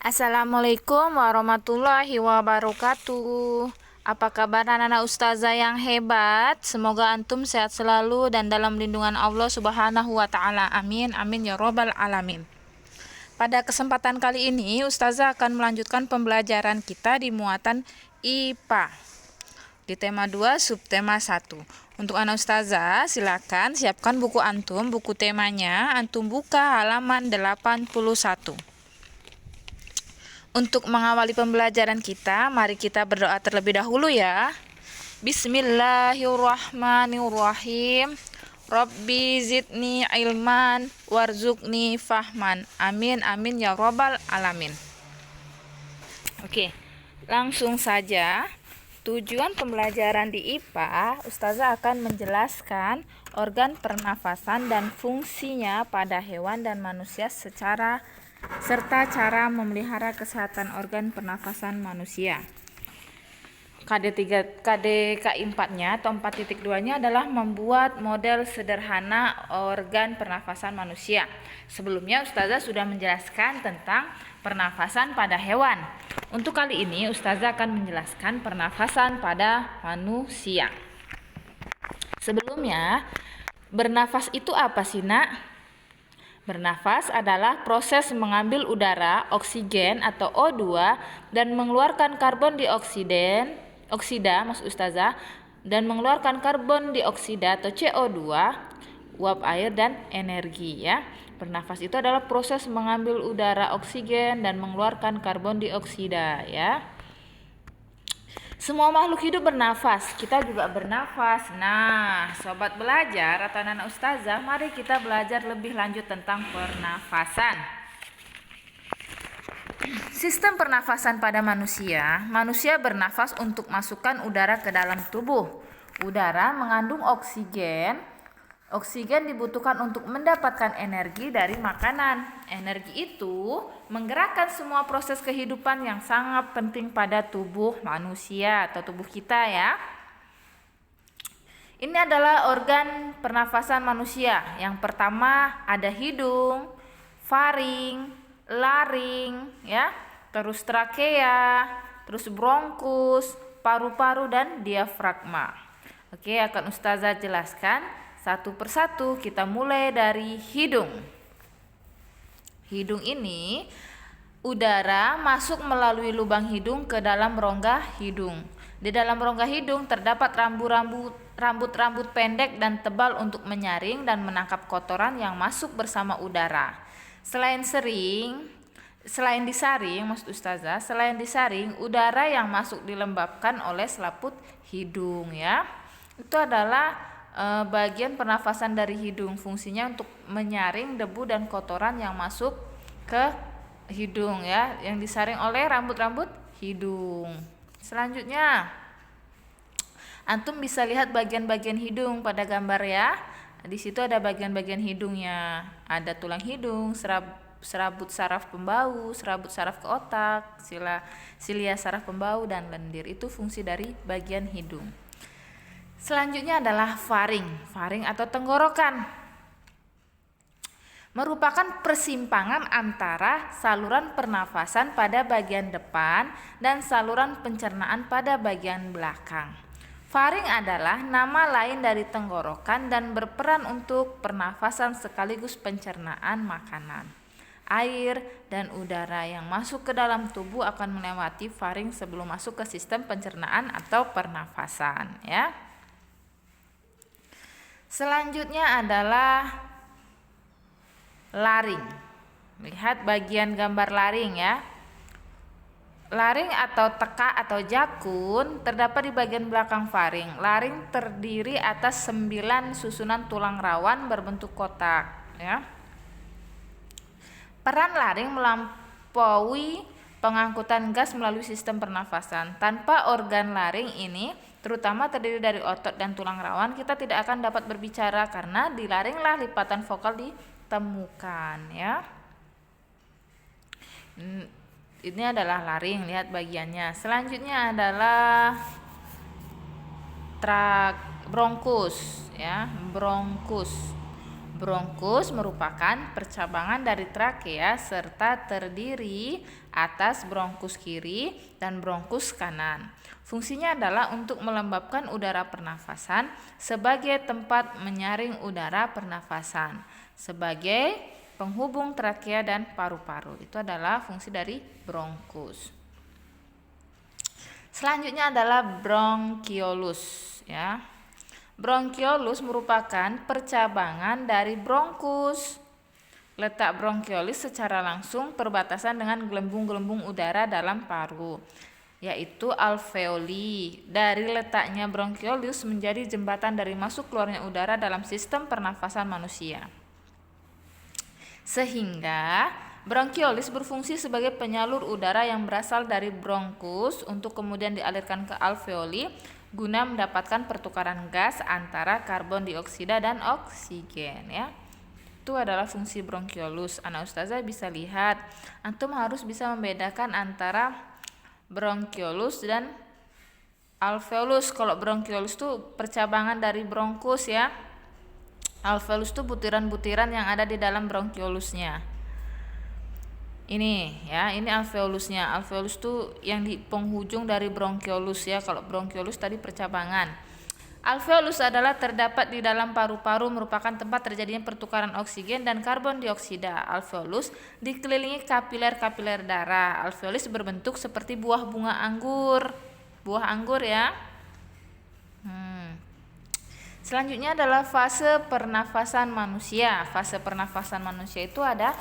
Assalamualaikum warahmatullahi wabarakatuh. Apa kabar anak-anak ustazah yang hebat? Semoga antum sehat selalu dan dalam lindungan Allah Subhanahu wa taala. Amin amin ya robbal alamin. Pada kesempatan kali ini ustazah akan melanjutkan pembelajaran kita di muatan IPA. Di tema 2 subtema 1. Untuk anak ustazah, silakan siapkan buku antum, buku temanya, antum buka halaman 81. Untuk mengawali pembelajaran kita, mari kita berdoa terlebih dahulu ya. Bismillahirrahmanirrahim. Rabbi zidni ilman warzuqni fahman. Amin amin ya robbal alamin. Oke, langsung saja. Tujuan pembelajaran di IPA, ustazah akan menjelaskan organ pernafasan dan fungsinya pada hewan dan manusia serta cara memelihara kesehatan organ pernafasan manusia. KDKI 4-nya atau 4.2-nya adalah membuat model sederhana organ pernafasan manusia. Sebelumnya ustazah sudah menjelaskan tentang pernafasan pada hewan. Untuk kali ini ustazah akan menjelaskan pernafasan pada manusia. Sebelumnya, bernafas itu apa sih, Nak? Bernafas adalah proses mengambil udara, oksigen atau O2 dan mengeluarkan karbon oksida maksud ustazah, dan mengeluarkan karbon dioksida atau CO2, uap air dan energi ya. Bernafas itu adalah proses mengambil udara, oksigen dan mengeluarkan karbon dioksida ya. Semua makhluk hidup bernafas, kita juga bernafas. Nah, sobat belajar atau anak ustazah, mari kita belajar lebih lanjut tentang pernafasan. Sistem pernafasan pada manusia. Manusia bernafas untuk masukkan udara ke dalam tubuh. Udara mengandung oksigen. Oksigen dibutuhkan untuk mendapatkan energi dari makanan. Energi itu menggerakkan semua proses kehidupan yang sangat penting pada tubuh manusia atau tubuh kita ya. Ini adalah organ pernafasan manusia. Yang pertama ada hidung, faring, laring ya, terus trakea, terus bronkus, paru-paru dan diafragma. Oke, akan ustazah jelaskan satu persatu. Kita mulai dari hidung. Hidung ini udara masuk melalui lubang hidung ke dalam rongga hidung. Di dalam rongga hidung terdapat rambut-rambut pendek dan tebal untuk menyaring dan menangkap kotoran yang masuk bersama udara. Selain disaring, udara yang masuk dilembabkan oleh selaput hidung ya. Itu adalah bagian pernafasan dari hidung. Fungsinya untuk menyaring debu dan kotoran yang masuk ke hidung ya, yang disaring oleh rambut-rambut hidung. Selanjutnya, antum bisa lihat bagian-bagian hidung pada gambar ya. Di situ ada bagian-bagian hidungnya. Ada tulang hidung, serabut saraf pembau, serabut saraf ke otak, silia saraf pembau dan lendir. Itu fungsi dari bagian hidung. Selanjutnya adalah faring. Faring atau tenggorokan merupakan persimpangan antara saluran pernafasan pada bagian depan dan saluran pencernaan pada bagian belakang. Faring adalah nama lain dari tenggorokan dan berperan untuk pernafasan sekaligus pencernaan makanan. Air dan udara yang masuk ke dalam tubuh akan melewati faring sebelum masuk ke sistem pencernaan atau pernafasan ya. Selanjutnya adalah laring. Lihat bagian gambar laring ya. Laring atau teka atau jakun terdapat di bagian belakang faring. Laring terdiri atas 9 susunan tulang rawan berbentuk kotak ya. Peran laring melampaui pengangkutan gas melalui sistem pernafasan. Tanpa organ laring ini, terutama terdiri dari otot dan tulang rawan, kita tidak akan dapat berbicara karena di laringlah lipatan vokal ditemukan ya. Ini adalah laring, lihat bagiannya. Selanjutnya adalah bronkus ya, bronkus. Bronkus merupakan percabangan dari trakea serta terdiri atas bronkus kiri dan bronkus kanan. Fungsinya adalah untuk melembabkan udara pernafasan sebagai tempat menyaring udara pernafasan, sebagai penghubung trakea dan paru-paru. Itu adalah fungsi dari bronkus. Selanjutnya adalah bronkiolus, ya. Bronkiolus merupakan percabangan dari bronkus. Letak bronkiolus secara langsung perbatasan dengan gelembung-gelembung udara dalam paru, yaitu alveoli. Dari letaknya bronkiolus menjadi jembatan dari masuk keluarnya udara dalam sistem pernafasan manusia. Sehingga bronkiolus berfungsi sebagai penyalur udara yang berasal dari bronkus untuk kemudian dialirkan ke alveoli guna mendapatkan pertukaran gas antara karbon dioksida dan oksigen, ya. Itu adalah fungsi bronkiolus. Anak ustazah bisa lihat, antum harus bisa membedakan antara bronkiolus dan alveolus. Kalau bronkiolus itu percabangan dari bronkus, ya. Alveolus itu butiran-butiran yang ada di dalam bronkiolusnya. Ini, ya, ini alveolusnya. Alveolus itu yang di penghujung dari bronkiolus, ya. Kalau bronkiolus tadi percabangan. Alveolus adalah terdapat di dalam paru-paru, merupakan tempat terjadinya pertukaran oksigen dan karbon dioksida. Alveolus dikelilingi kapiler-kapiler darah. Alveolus berbentuk seperti buah bunga anggur. Buah anggur, ya. Selanjutnya adalah fase pernafasan manusia. Fase pernafasan manusia itu ada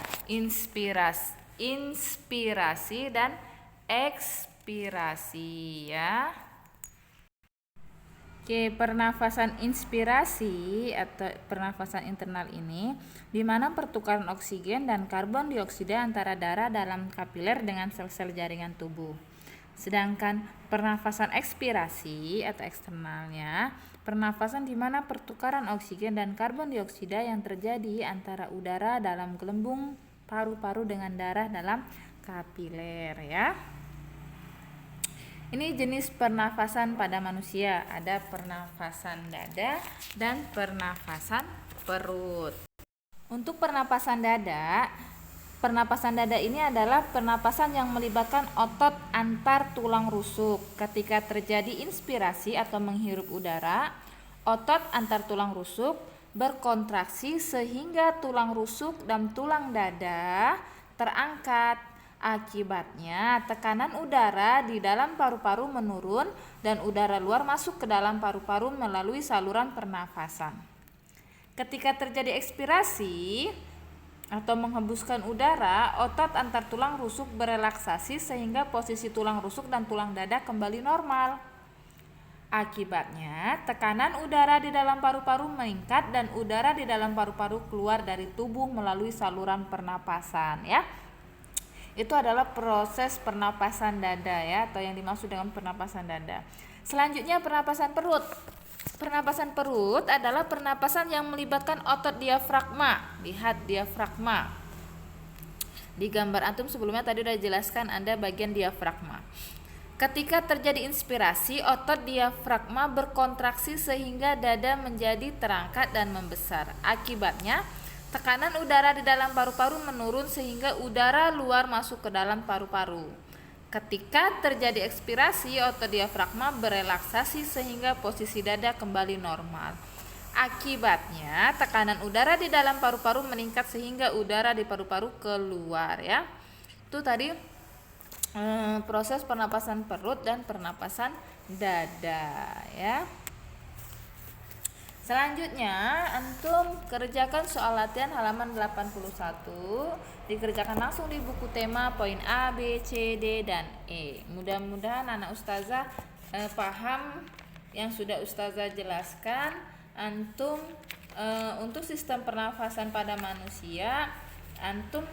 inspirasi dan ekspirasi, ya. Oke, pernafasan inspirasi atau pernafasan internal ini di mana pertukaran oksigen dan karbon dioksida antara darah dalam kapiler dengan sel-sel jaringan tubuh. Sedangkan pernafasan ekspirasi atau eksternalnya, pernafasan di mana pertukaran oksigen dan karbon dioksida yang terjadi antara udara dalam gelembung paru-paru dengan darah dalam kapiler, ya. Ini jenis pernafasan pada manusia, ada pernafasan dada dan pernafasan perut. Untuk pernapasan dada ini adalah pernapasan yang melibatkan otot antar tulang rusuk. Ketika terjadi inspirasi atau menghirup udara, otot antar tulang rusuk berkontraksi sehingga tulang rusuk dan tulang dada terangkat. Akibatnya, tekanan udara di dalam paru-paru menurun dan udara luar masuk ke dalam paru-paru melalui saluran pernafasan. Ketika terjadi ekspirasi atau menghembuskan udara, otot antar tulang rusuk berelaksasi sehingga posisi tulang rusuk dan tulang dada kembali normal. Akibatnya, tekanan udara di dalam paru-paru meningkat dan udara di dalam paru-paru keluar dari tubuh melalui saluran pernapasan, ya. Itu adalah proses pernapasan dada, ya, atau yang dimaksud dengan pernapasan dada. Selanjutnya pernapasan perut. Pernapasan perut adalah pernapasan yang melibatkan otot diafragma. Lihat diafragma. Di gambar antum sebelumnya tadi sudah jelaskan ada bagian diafragma. Ketika terjadi inspirasi, otot diafragma berkontraksi sehingga dada menjadi terangkat dan membesar. Akibatnya, tekanan udara di dalam paru-paru menurun sehingga udara luar masuk ke dalam paru-paru. Ketika terjadi ekspirasi, otot diafragma berelaksasi sehingga posisi dada kembali normal. Akibatnya, tekanan udara di dalam paru-paru meningkat sehingga udara di paru-paru keluar, ya. Itu tadi proses pernapasan perut dan pernapasan dada, ya. Selanjutnya, antum kerjakan soal latihan halaman 81, dikerjakan langsung di buku tema poin A, B, C, D, dan E. Mudah-mudahan anak ustazah paham yang sudah ustazah jelaskan. Antum untuk sistem pernafasan pada manusia, antum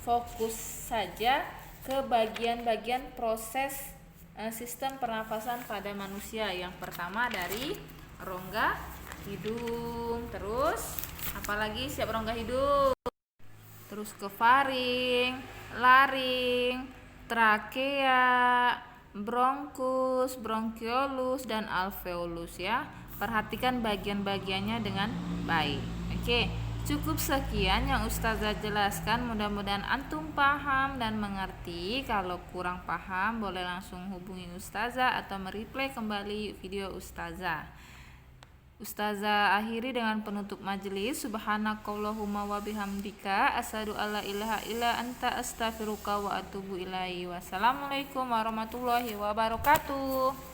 fokus saja ke bagian-bagian proses sistem pernafasan pada manusia. Yang pertama dari rongga hidung, terus apalagi siap rongga hidung, terus ke faring, laring, trakea, bronkus, bronkiolus, dan alveolus, ya. Perhatikan bagian-bagiannya dengan baik, Oke, cukup sekian yang Ustazah jelaskan. Mudah-mudahan antum paham dan mengerti. Kalau kurang paham boleh langsung hubungi Ustazah atau mereplay kembali video Ustazah. Ustazah akhiri dengan penutup majelis. Subhanakallahumma wa bihamdika asyhadu alla ilaha illa anta astaghfiruka wa atubu ilaihi. Wassalamualaikum warahmatullahi wabarakatuh.